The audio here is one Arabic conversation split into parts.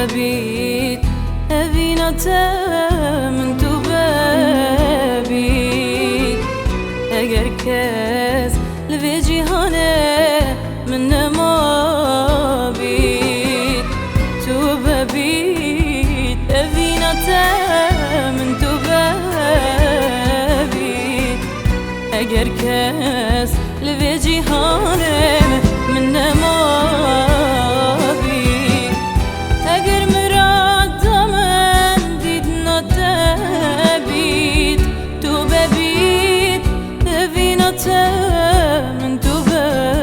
ببيت أبينا من تو ببيت اگر کس لوی جیهانه من نما بید تو ببیت أبينا من تو ببیت اگر کس لوی جیهانه من نما من تو ببید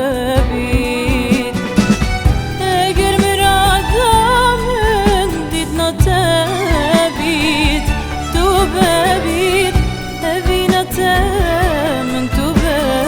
اگر مرادم دید نتبید تو ببید أبينا من تو ببید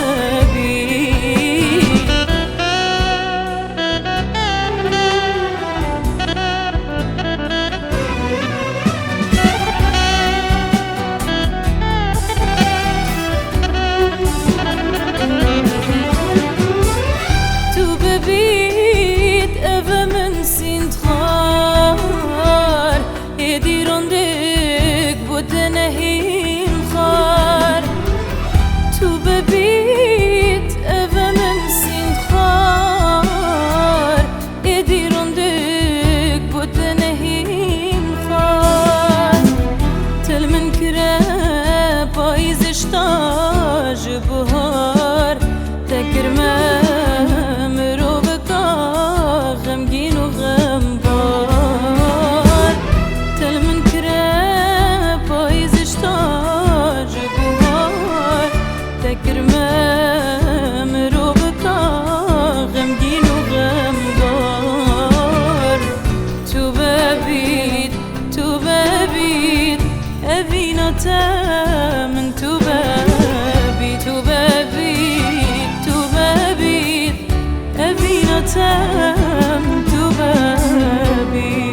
بهار تكرمه مرو بكا غمگین و غمبار تل من كره پاییزش تاج بهار تكرمه مرو بكا غمگین و غمبار تو ببید أبينا من تو ببید تو ببید أبينا من تو ببید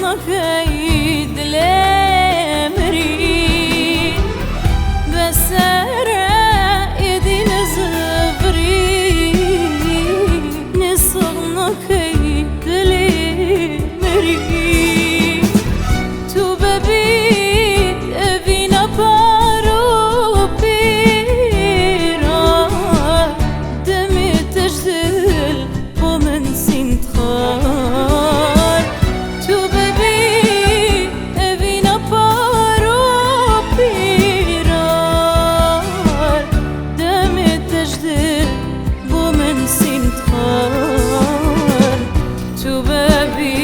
نخي دلمري بسرة ايدي نزفري نصغ نخي دلمري تو ببيت أبينا بارو بيرا دمي تجدل ومن سنت خار تو ببید